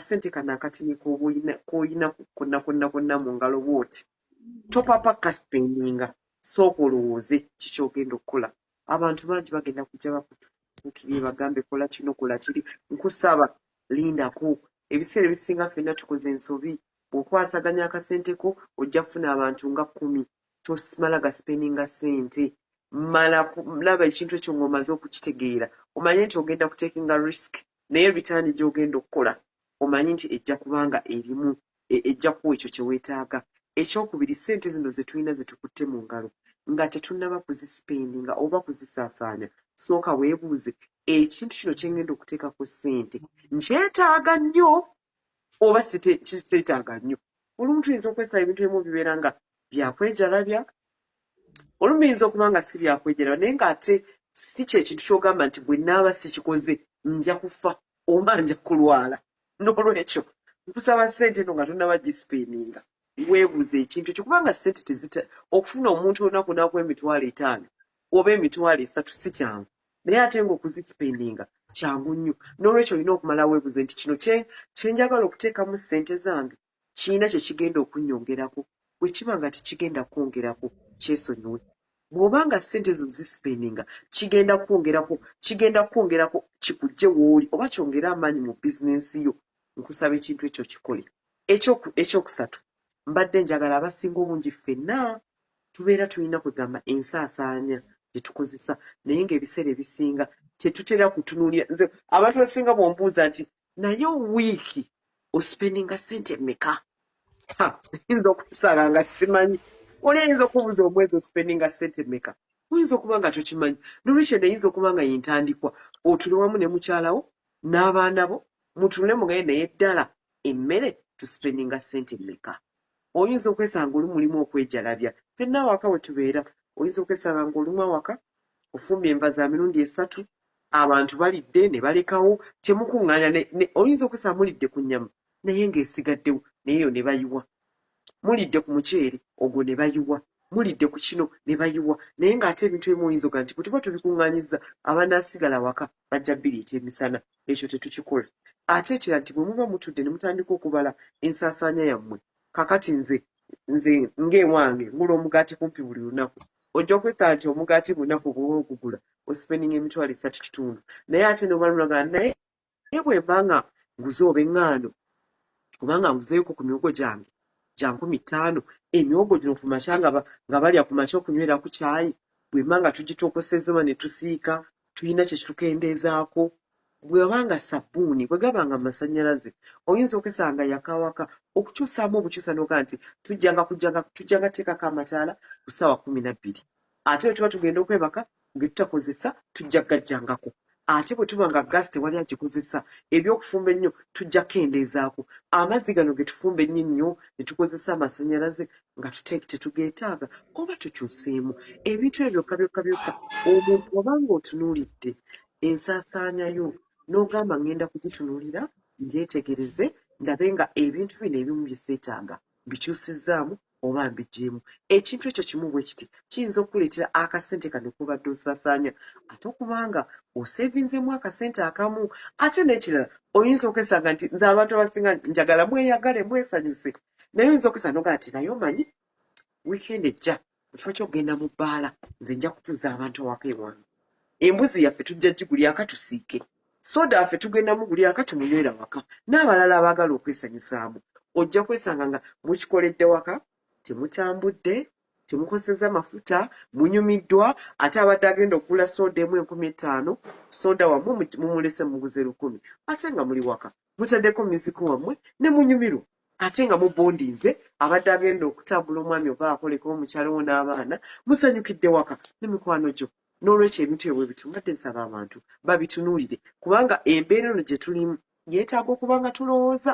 akasente kano akatini koyina konna mu ngalo bwoti topapa kaspendinga sooka olowooze kikyogenda okukola. Abantu bangi bagenda kujja bakutuukirire bagambe kola kino kola kiri nkusaba lindako. Ebiseera ebisinga ffenna tukoze ensobi. Bw'okwasaganya akasente ko ojja kufuna abantu nga 10 tomala gaspendinga ssente. Mala laba ekintu ekyo ng'omaze okukitegeera omanye nti ogenda kutekinga risk naye bitaani gy'ogenda okukola omanyi nti ejja kubanga erimu ejja kuwa ekyo kye weetaaga. Ekyokubiri, ssente zino ze tulina ze tukutte mu ngalo nga tetunnaba kuzisipendinga oba kuzisaasaanya, sooka weebuuze ekintu kino kye ngenda okuteekako ssente nkyetaaga nnyo oba kiteetaaga nnyo. Olumu tuyinza okwesaba ebintu ebimu bibeera nga byakwejalabya, olumu biyinza okuba nga si byakwejalabya naye ng'ate si kyekintu ky'ogamba nti bwe nnaaba sikikoze nja kufa oba nja kulwala. N'olwekyo nkusaba ssente eno nga tonnaba gisipendinga weebuuze ekintu ekyo kubanga ssente okufuna omuntu olunaku n'akuwa 5,000 oba 3,000 si kyangu naye ate ng'okuzisipendinga kyangu nnyo. N'olwekyo olina okumala weebuuze nti kino kye njagala okuteekamu ssente zange kirina kye kigenda okunnyongerako. Bwe kiba nga tekigenda kwongerako kyesonyiwe. Bw'obanga ssente zo zisipendinga kigenda kwongerako kikujje w'oli oba kyongere amaanyi mu bizinensi yo. Nkusaba ekintu ekyo kikole. Ekyokusatu, mbadde njagala abasinga obungi ffenna tubeera tulina kwegamba ensaasaanya gye tukozesa naye ng'ebiseera ebisinga tetutera kutunuulira. Nze abantu abasinga bw'ombuuza nti naye wiiki osipendinga ssente mmeka? Oyinza okusanga nga simanyi. Oli ayinza okubuuza omwezi osipendinga ssente mmeka? Oyinza okuba nga tokimanyi. N'olwekyo eyinza okuba nga yintandikwa otule wamu ne mukyalawo n'abaana bo mutunule mugaye naye ddala emmere tusipendinga ssente mmeka? Oyinza okwesanga olumu mulimu okwejalabya. Ffenna awaka we tubeera oyinza okwesanga ng'olumu awaka ofumbye enva za mirundi 3 abantu balidde ne balekawo temukuŋŋaanya. Oyinza okwesanga mulidde ku nnyama naye ng'esigaddewo naye yo ne bayiwa. Mulidde ku muceere ogwo ne bayiwa. Mulidde ku kino ne bayiwa naye ng'ate ebintu ebimu oyinza oga nti bwe tuba tubikuŋŋaanyizza abanaasigala waka bajja biriita emisana. Ekyo tetukikola. Ate ekira nti bwe muba mutudde ne mutandika okubala ensaasaanya yammwe kakati nze ng'ewange ngula omugaati kumpi buli lunaku ojja okwekala nti omugaati buli lunaku bw'oba ogugula osipendinga emitwalo 3.5 naye ate n'obalulaga naye bwe mba nga nguze oba eŋŋaano kubanga nguzeeko ku miwogo gyange gya 15,000 emiwogo gino ku makya nga balya ku makya okunywera ku caayi bwe mba nga tugitookosezza ne tusiika tulina kye tukendeezaako. Bw'obanga sabbuuni bwe gabanga mu masannyalaze oyinza okwesanga yakawaka okukyusaamu obukyusa n'oga nti tujjanga teekako amataala ku ssaawa 12 ate bwe tuba tugenda okwebaka ge tutakozesa tujja gajjangako. Ate bwe tuba nga gaasi tewali agikozesa ebyokufumba ennyo tujja kendeezaako. Amazzi gano ge tufumba ennyo ne tukozesa amasannyalaze nga tetugeetaaga oba tukyuseemu ebintu ebyo byokka omuntu obanga otunuulidde ensaasaanya yo n'ogamba ngenda kugitunuulira mbyetegereze ndabe nga ebintu bino ebimu bye seetaaga bikyusizzaamu oba mbiggyeemu. Ekintu ekyo kimu bwe kiti kiyinza okukuleetera akasente kano kubadde osaasaanya ate okubanga oseevinzeemu akasente akamu. Ate n'ekirala oyinza okwesanga nti nze abantu abasinga njagala mweyagale mwesanyuse naye oyinza okwesanga noga nti naye omanyi wiikendi ejja mu kifo ky'okugenda mu bbaala nze nja kutuuza abantu awaka ewange. Embuzi yaffe tujja gigulyaka tusiike, soda waffe tugenda mugulyaka tumunywera waka. N'abalala abaagala okwesanyusaamu ojja kwesanga nga mukikoledde waka temutambudde temukozesa mafuta munyumiddwa. Ate abadde agenda okugula soda emu 15,000 soda wammwe mumulese muguze 10,000 ate nga muli waka mutaddeko mizigo wammwe ne munyumirwa ate nga mubondinze abadde agenda okutambula omwami oba akoleko omukyalo n'abaana musanyukidde waka ne mikwano gyo. N'olwekyo ebintu ebyo bwe bitumbadde nsaba abantu babitunuulire kubanga embeera eno gye tulimu yeetaaga okuba nga tulowooza